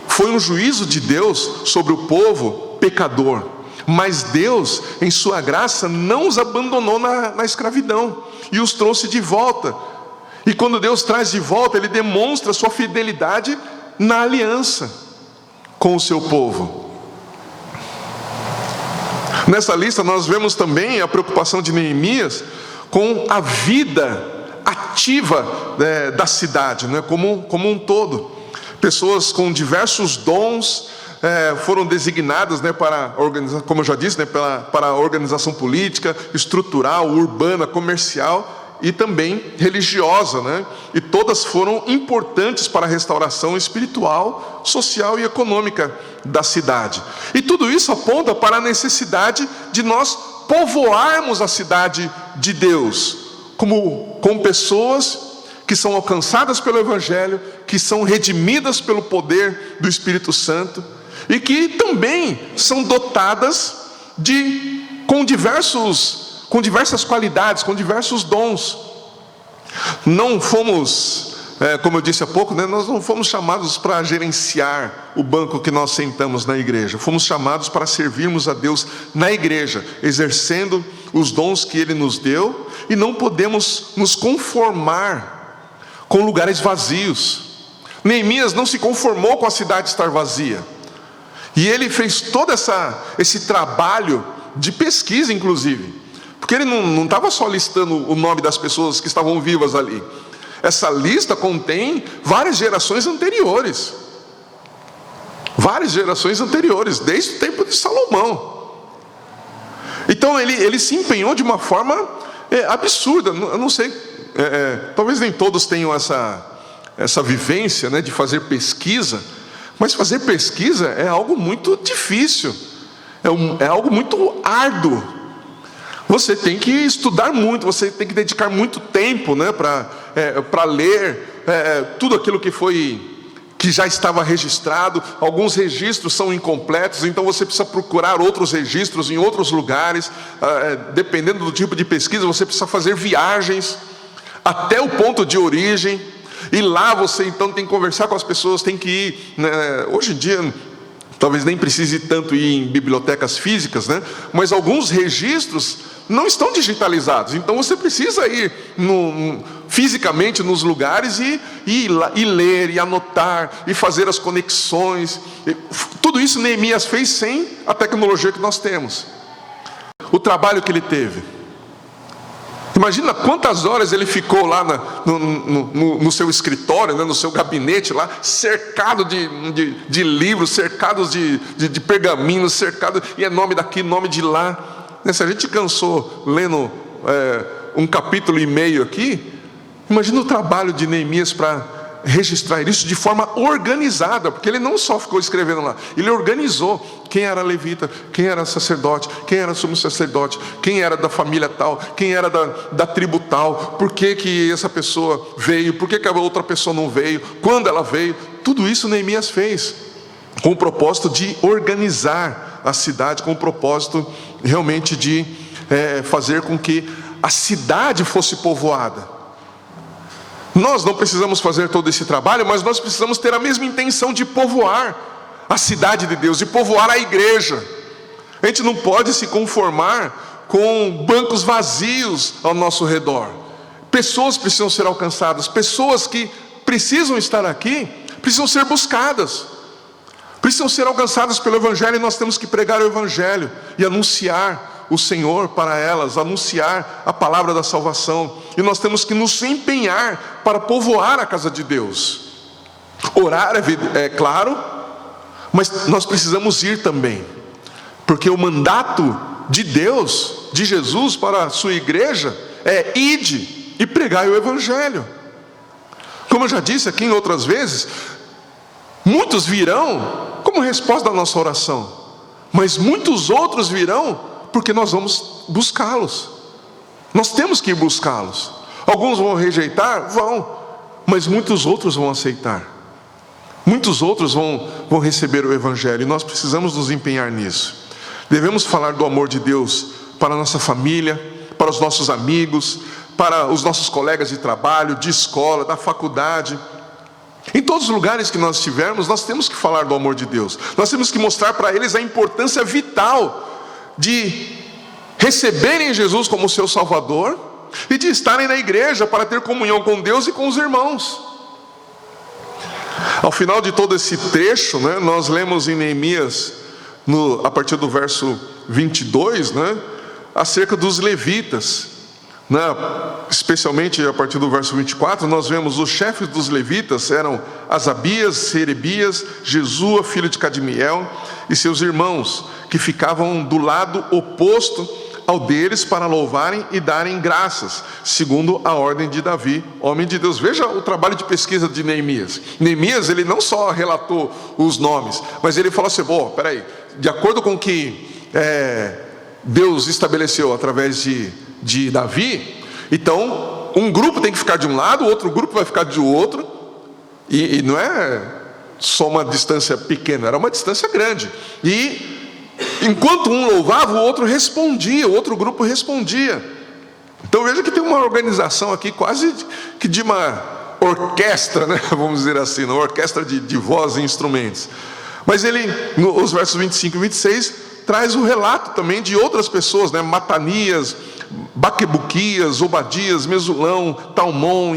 foi um juízo de Deus sobre o povo pecador, mas Deus, em sua graça, não os abandonou na escravidão e os trouxe de volta. E quando Deus traz de volta, Ele demonstra sua fidelidade na aliança com o seu povo. Nessa lista nós vemos também a preocupação de Neemias com a vida ativa da cidade, como um todo. Pessoas com diversos dons foram designadas para organizar, como eu já disse, para a organização política, estrutural, urbana, comercial e também religiosa, E todas foram importantes para a restauração espiritual, social e econômica da cidade. E tudo isso aponta para a necessidade de nós povoarmos a cidade de Deus, com pessoas que são alcançadas pelo Evangelho, que são redimidas pelo poder do Espírito Santo e que também são dotadas com diversas qualidades, com diversos dons. Não fomos, como eu disse há pouco, nós não fomos chamados para gerenciar o banco que nós sentamos na igreja. Fomos chamados para servirmos a Deus na igreja, exercendo os dons que Ele nos deu e não podemos nos conformar com lugares vazios. Neemias não se conformou com a cidade estar vazia, e ele fez todo esse trabalho de pesquisa, inclusive, porque ele não estava só listando o nome das pessoas que estavam vivas ali. Essa lista contém várias gerações anteriores, desde o tempo de Salomão. Então ele se empenhou de uma forma absurda. Eu não sei, talvez nem todos tenham essa vivência, né, de fazer pesquisa, mas fazer pesquisa é algo muito difícil, é algo muito árduo. Você tem que estudar muito, você tem que dedicar muito tempo, né, para ler tudo aquilo que já estava registrado. Alguns registros são incompletos, então você precisa procurar outros registros em outros lugares. Dependendo do tipo de pesquisa, você precisa fazer viagens até o ponto de origem, e lá você então tem que conversar com as pessoas, tem que ir, né? Hoje em dia talvez nem precise tanto ir em bibliotecas físicas, né? Mas alguns registros não estão digitalizados, então você precisa ir fisicamente nos lugares e ler, e anotar, e fazer as conexões. Tudo isso Neemias fez sem a tecnologia que nós temos. O trabalho que ele teve, imagina quantas horas ele ficou lá no seu escritório, né, no seu gabinete lá, cercado de livros, cercado de pergaminhos, cercado, e é nome daqui, nome de lá. Se a gente cansou lendo 1,5 capítulo aqui, imagina o trabalho de Neemias para registrar isso de forma organizada, porque ele não só ficou escrevendo lá, ele organizou quem era levita, quem era sacerdote, quem era sumo sacerdote, quem era da família tal, quem era da tribo tal, por que essa pessoa veio, por que a outra pessoa não veio, quando ela veio. Tudo isso Neemias fez com o propósito de organizar a cidade, com o propósito realmente de fazer com que a cidade fosse povoada. Nós não precisamos fazer todo esse trabalho, mas nós precisamos ter a mesma intenção de povoar a cidade de Deus, de povoar a igreja. A gente não pode se conformar com bancos vazios ao nosso redor. Pessoas precisam ser alcançadas, pessoas que precisam estar aqui, precisam ser buscadas, precisam ser alcançadas pelo Evangelho, e nós temos que pregar o Evangelho e anunciar o Senhor para elas, anunciar a palavra da salvação. E nós temos que nos empenhar para povoar a casa de Deus. Orar é claro, mas nós precisamos ir também, porque o mandato de Deus, de Jesus para a sua igreja é: ide e pregai o Evangelho. Como eu já disse aqui em outras vezes, muitos virão como resposta da nossa oração, mas muitos outros virão porque nós vamos buscá-los. Nós temos que ir buscá-los. Alguns vão rejeitar? Vão. Mas muitos outros vão aceitar. Muitos outros vão receber o Evangelho. E nós precisamos nos empenhar nisso. Devemos falar do amor de Deus para a nossa família, para os nossos amigos, para os nossos colegas de trabalho, de escola, da faculdade. Em todos os lugares que nós estivermos, nós temos que falar do amor de Deus. Nós temos que mostrar para eles a importância vital de receberem Jesus como seu Salvador e de estarem na igreja para ter comunhão com Deus e com os irmãos. Ao final de todo esse trecho, né, nós lemos em Neemias, a partir do verso 22, né, acerca dos levitas, né, especialmente a partir do verso 24, nós vemos os chefes dos levitas eram Asabias, Serebias, Jesua, filho de Cadmiel, e seus irmãos, que ficavam do lado oposto ao deles para louvarem e darem graças, segundo a ordem de Davi, homem de Deus. Veja o trabalho de pesquisa de Neemias. Neemias, ele não só relatou os nomes, mas ele falou assim: peraí, de acordo com o que Deus estabeleceu através de Davi, então um grupo tem que ficar de um lado, o outro grupo vai ficar de outro, e não é só uma distância pequena, era uma distância grande. E enquanto um louvava, o outro respondia, o outro grupo respondia. Então veja que tem uma organização aqui quase que de uma orquestra, né? Vamos dizer assim, uma orquestra de voz e instrumentos. Mas ele, nos versos 25 e 26, traz o relato também de outras pessoas, né? Matanias, Baquebuquias, Obadias, Mesulão, Talmon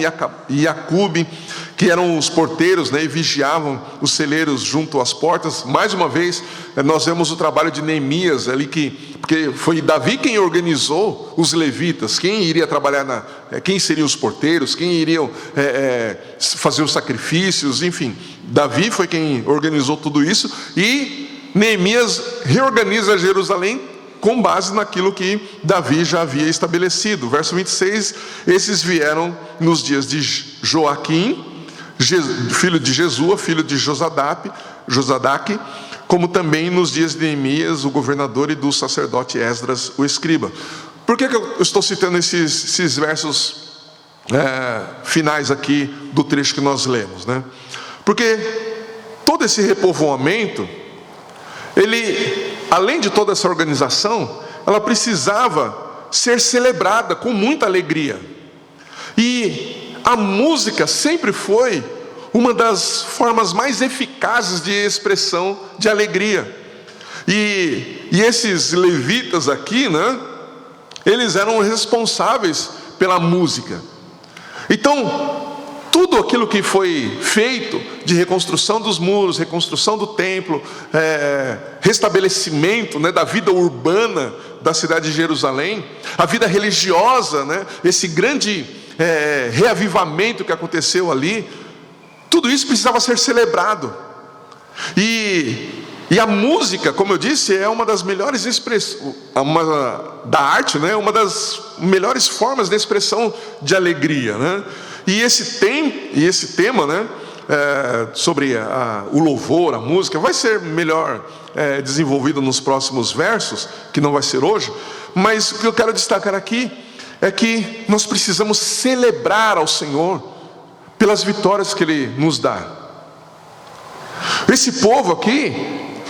e Acube, que eram os porteiros, né, e vigiavam os celeiros junto às portas. Mais uma vez, nós vemos o trabalho de Neemias ali, porque foi Davi quem organizou os levitas, quem iria trabalhar, quem seriam os porteiros, quem iriam fazer os sacrifícios, enfim. Davi foi quem organizou tudo isso, e Neemias reorganiza Jerusalém com base naquilo que Davi já havia estabelecido. Verso 26, esses vieram nos dias de Joaquim, filho de Jesua, filho de Josadaque, como também nos dias de Neemias, o governador, e do sacerdote Esdras, o escriba. Por que eu estou citando esses versos finais aqui do trecho que nós lemos, né? Porque todo esse repovoamento, ele, além de toda essa organização, ela precisava ser celebrada com muita alegria. E a música sempre foi uma das formas mais eficazes de expressão de alegria. E esses levitas aqui, né, eles eram responsáveis pela música. Então, tudo aquilo que foi feito de reconstrução dos muros, reconstrução do templo, restabelecimento, né, da vida urbana da cidade de Jerusalém, a vida religiosa, né, esse grande reavivamento que aconteceu ali, tudo isso precisava ser celebrado. E a música, como eu disse, é uma das melhores expressões da arte, né, uma das melhores formas de expressão de alegria, né? E esse tema, né, sobre o louvor, a música, vai ser melhor desenvolvido nos próximos versos, que não vai ser hoje. Mas o que eu quero destacar aqui é que nós precisamos celebrar ao Senhor pelas vitórias que Ele nos dá. Esse povo aqui,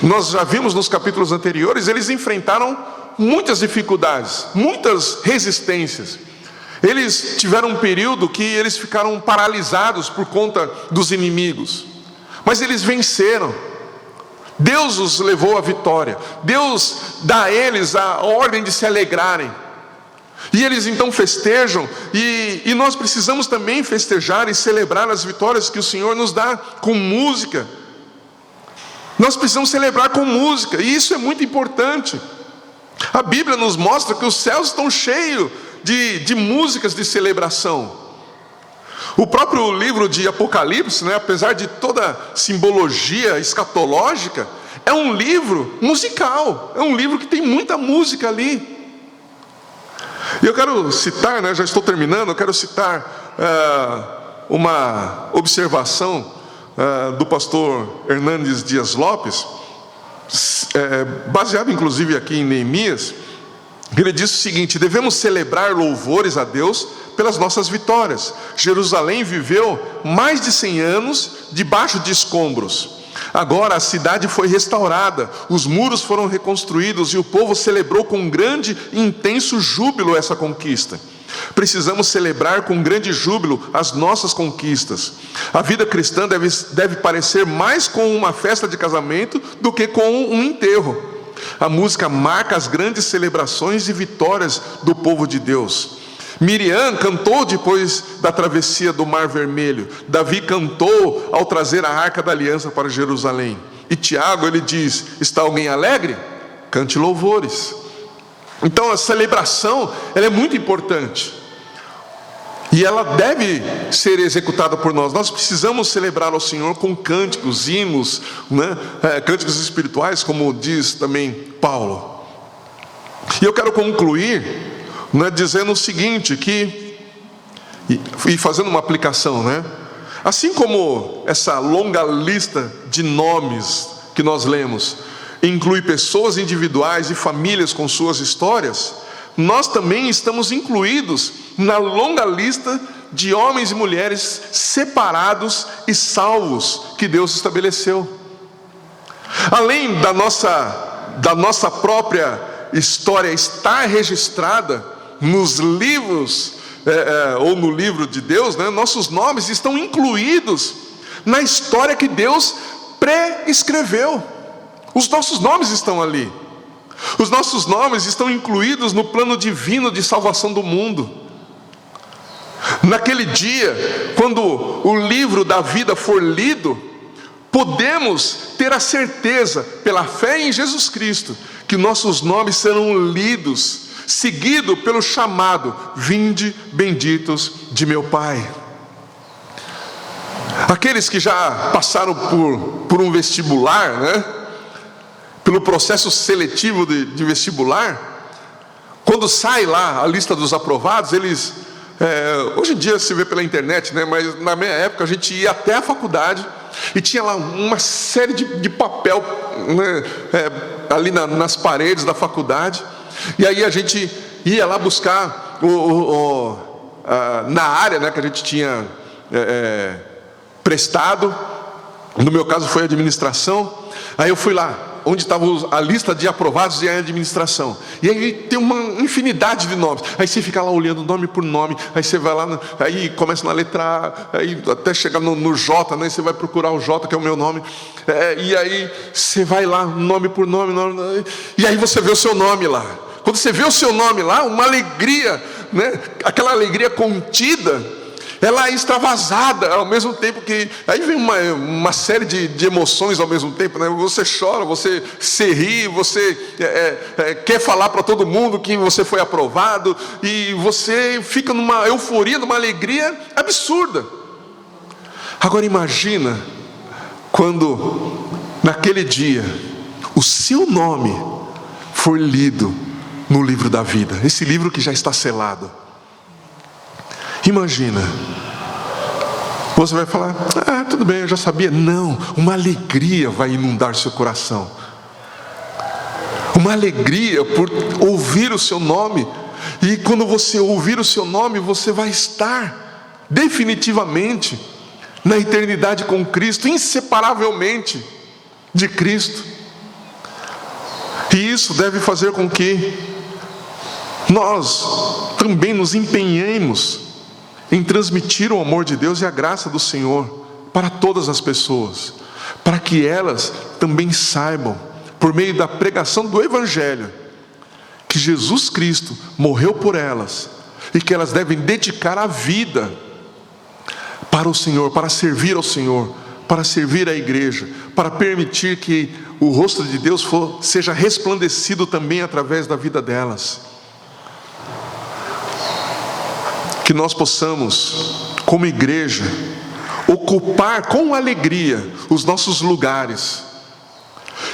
nós já vimos nos capítulos anteriores, eles enfrentaram muitas dificuldades, muitas resistências. Eles tiveram um período que eles ficaram paralisados por conta dos inimigos, mas eles venceram. Deus os levou à vitória. Deus dá a eles a ordem de se alegrarem, e eles então festejam. E nós precisamos também festejar e celebrar as vitórias que o Senhor nos dá com música. Nós precisamos celebrar com música, e isso é muito importante. A Bíblia nos mostra que os céus estão cheios de músicas de celebração. O próprio livro de Apocalipse, né, apesar de toda simbologia escatológica, é um livro musical, é um livro que tem muita música ali. E eu quero citar, né, já estou terminando, eu quero citar uma observação do pastor Hernandes Dias Lopes, baseado inclusive aqui em Neemias. Ele diz o seguinte: devemos celebrar louvores a Deus pelas nossas vitórias. Jerusalém viveu mais de 100 anos debaixo de escombros. Agora a cidade foi restaurada, os muros foram reconstruídos e o povo celebrou com grande e intenso júbilo essa conquista. Precisamos celebrar com grande júbilo as nossas conquistas. A vida cristã deve parecer mais com uma festa de casamento do que com um enterro. A música marca as grandes celebrações e vitórias do povo de Deus. Miriam cantou depois da travessia do Mar Vermelho. Davi cantou ao trazer a Arca da Aliança para Jerusalém. E Tiago, ele diz: está alguém alegre? Cante louvores. Então a celebração, ela é muito importante, e ela deve ser executada por nós. Nós precisamos celebrar ao Senhor com cânticos, hinos, né? Cânticos espirituais, como diz também Paulo. E eu quero concluir, né, dizendo o seguinte, e fazendo uma aplicação, né? Assim como essa longa lista de nomes que nós lemos inclui pessoas individuais e famílias com suas histórias, nós também estamos incluídos na longa lista de homens e mulheres separados e salvos que Deus estabeleceu. Além da nossa própria história estar registrada nos livros, ou no livro de Deus, né, nossos nomes estão incluídos na história que Deus pré-escreveu. Os nossos nomes estão ali. Os nossos nomes estão incluídos no plano divino de salvação do mundo. Naquele dia, quando o livro da vida for lido, podemos ter a certeza, pela fé em Jesus Cristo, que nossos nomes serão lidos, seguido pelo chamado: vinde benditos de meu Pai. Aqueles que já passaram por um vestibular, né? Pelo processo seletivo de vestibular, quando sai lá a lista dos aprovados, eles... hoje em dia se vê pela internet, né? Mas na minha época a gente ia até a faculdade e tinha lá uma série de papel, né? Ali nas paredes da faculdade. E aí a gente ia lá buscar na área, né, que a gente tinha prestado. No meu caso foi administração. Aí eu fui lá onde estava a lista de aprovados em administração, e aí tem uma infinidade de nomes. Aí você fica lá olhando nome por nome, aí você vai lá, aí começa na letra A, aí até chegar no J, né? Você vai procurar o J, que é o meu nome, e aí você vai lá nome por nome, e aí você vê o seu nome lá. Quando você vê o seu nome lá, uma alegria, né? Aquela alegria contida, ela é extravasada ao mesmo tempo que... Aí vem uma série de emoções ao mesmo tempo, né? Você chora, você se ri, você quer falar para todo mundo que você foi aprovado, e você fica numa euforia, numa alegria absurda. Agora imagina quando naquele dia o seu nome for lido no livro da vida, esse livro que já está selado. Imagina, você vai falar: tudo bem, eu já sabia. Não, uma alegria vai inundar seu coração, uma alegria por ouvir o seu nome. E quando você ouvir o seu nome, você vai estar definitivamente na eternidade com Cristo, inseparavelmente de Cristo. E isso deve fazer com que nós também nos empenhemos em transmitir o amor de Deus e a graça do Senhor para todas as pessoas, para que elas também saibam, por meio da pregação do Evangelho, que Jesus Cristo morreu por elas, e que elas devem dedicar a vida para o Senhor, para servir ao Senhor, para servir a igreja, para permitir que o rosto de Deus seja resplandecido também através da vida delas. Que nós possamos, como igreja, ocupar com alegria os nossos lugares.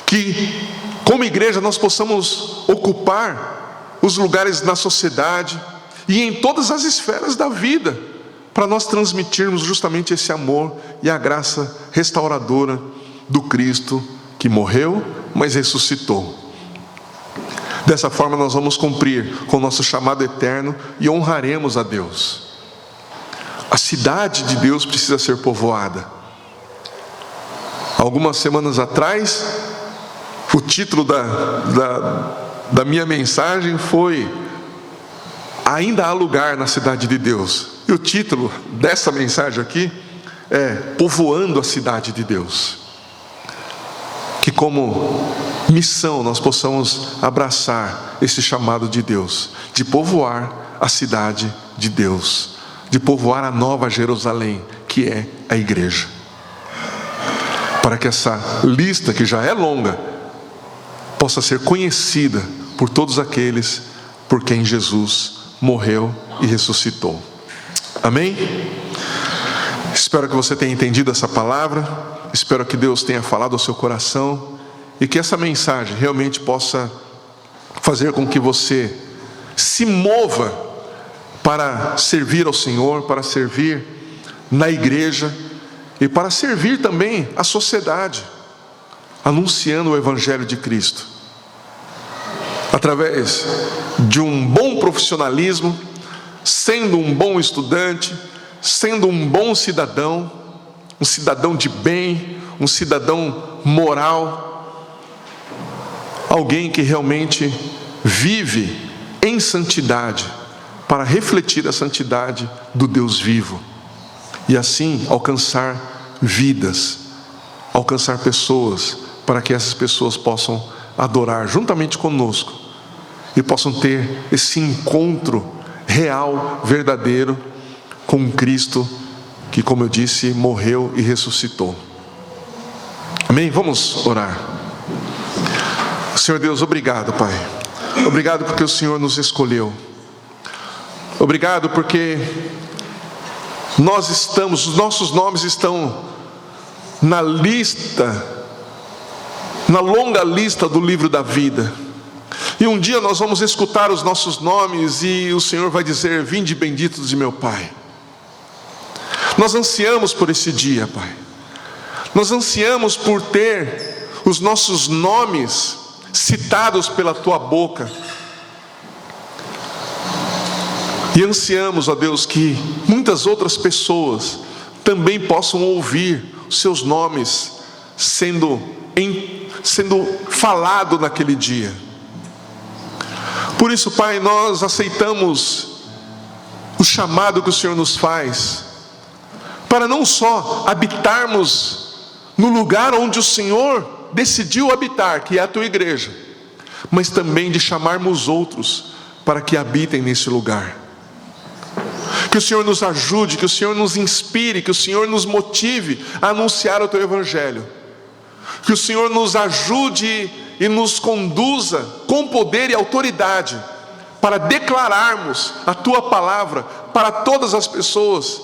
Que, como igreja, nós possamos ocupar os lugares na sociedade e em todas as esferas da vida, para nós transmitirmos justamente esse amor e a graça restauradora do Cristo que morreu, mas ressuscitou. Dessa forma nós vamos cumprir com o nosso chamado eterno e honraremos a Deus. A cidade de Deus precisa ser povoada. Algumas semanas atrás, o título da minha mensagem foi: ainda há lugar na cidade de Deus. E o título dessa mensagem aqui é: povoando a cidade de Deus. Que como missão nós possamos abraçar esse chamado de Deus, de povoar a cidade de Deus, de povoar a nova Jerusalém, que é a igreja, para que essa lista, que já é longa, possa ser conhecida por todos aqueles por quem Jesus morreu e ressuscitou. Amém? Espero que você tenha entendido essa palavra, espero que Deus tenha falado ao seu coração, e que essa mensagem realmente possa fazer com que você se mova para servir ao Senhor, para servir na igreja e para servir também a sociedade, anunciando o Evangelho de Cristo, através de um bom profissionalismo, sendo um bom estudante, sendo um bom cidadão, um cidadão de bem, um cidadão moral, alguém que realmente vive em santidade, para refletir a santidade do Deus vivo, e assim alcançar vidas, alcançar pessoas, para que essas pessoas possam adorar juntamente conosco e possam ter esse encontro real, verdadeiro com Cristo, que, como eu disse, morreu e ressuscitou. Amém? Vamos orar. Senhor Deus, obrigado, Pai. Obrigado porque o Senhor nos escolheu. Obrigado porque os nossos nomes estão na longa lista do livro da vida. E um dia nós vamos escutar os nossos nomes e o Senhor vai dizer: vinde benditos de meu Pai. Nós ansiamos por esse dia, Pai. Nós ansiamos por ter os nossos nomes citados pela Tua boca. E ansiamos, ó Deus, que muitas outras pessoas também possam ouvir os seus nomes sendo falado naquele dia. Por isso, Pai, nós aceitamos o chamado que o Senhor nos faz, para não só habitarmos no lugar onde o Senhor decidiu habitar, que é a Tua igreja, mas também de chamarmos outros para que habitem nesse lugar. Que o Senhor nos ajude, que o Senhor nos inspire, que o Senhor nos motive a anunciar o Teu Evangelho. Que o Senhor nos ajude e nos conduza com poder e autoridade para declararmos a Tua palavra para todas as pessoas.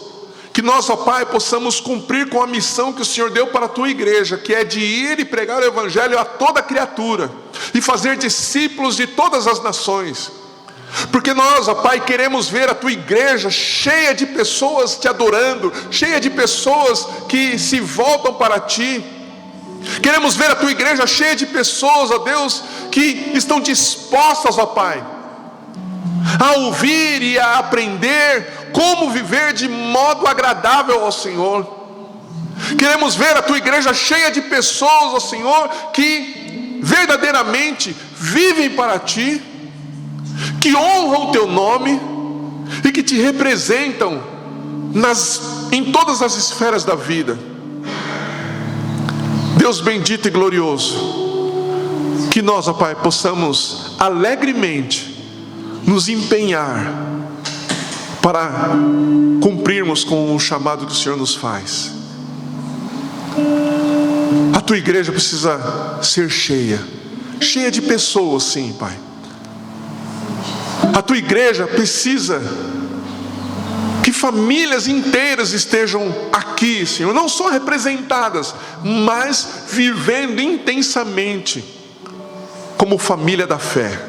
Que nós, ó Pai, possamos cumprir com a missão que o Senhor deu para a Tua igreja, que é de ir e pregar o Evangelho a toda criatura e fazer discípulos de todas as nações. Porque nós, ó Pai, queremos ver a Tua igreja cheia de pessoas Te adorando, cheia de pessoas que se voltam para Ti. Queremos ver a Tua igreja cheia de pessoas, ó Deus, que estão dispostas, ó Pai, a ouvir e a aprender como viver de modo agradável ao Senhor. Queremos ver a Tua igreja cheia de pessoas, ó Senhor, que verdadeiramente vivem para Ti, que honram o Teu nome e que Te representam em todas as esferas da vida. Deus bendito e glorioso, que nós, ó Pai, possamos alegremente nos empenhar para cumprirmos com o chamado que o Senhor nos faz. A Tua igreja precisa ser cheia de pessoas, sim, Pai. A Tua igreja precisa que famílias inteiras estejam aqui, Senhor, não só representadas, mas vivendo intensamente como família da fé.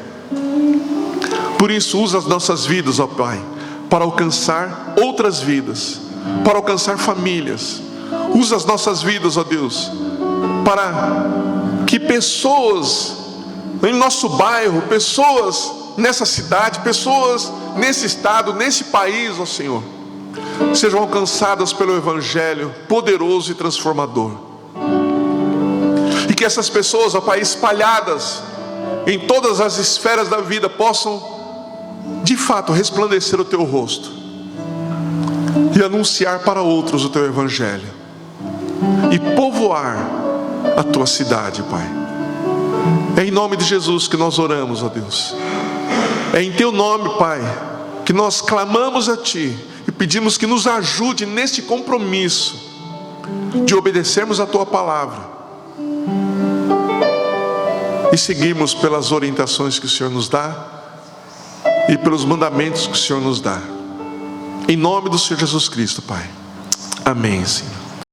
Por isso, usa as nossas vidas, ó Pai, para alcançar outras vidas, para alcançar famílias. Usa as nossas vidas, ó Deus, para que pessoas em nosso bairro, pessoas nessa cidade, pessoas nesse estado, nesse país, ó Senhor, sejam alcançadas pelo Evangelho poderoso e transformador. E que essas pessoas, ó Pai, espalhadas em todas as esferas da vida, possam de fato resplandecer o Teu rosto e anunciar para outros o Teu Evangelho e povoar a Tua cidade, Pai. É em nome de Jesus que nós oramos, ó Deus. É em Teu nome, Pai, que nós clamamos a Ti e pedimos que nos ajude neste compromisso de obedecermos a Tua palavra e seguirmos pelas orientações que o Senhor nos dá e pelos mandamentos que o Senhor nos dá. Em nome do Senhor Jesus Cristo, Pai. Amém, Senhor.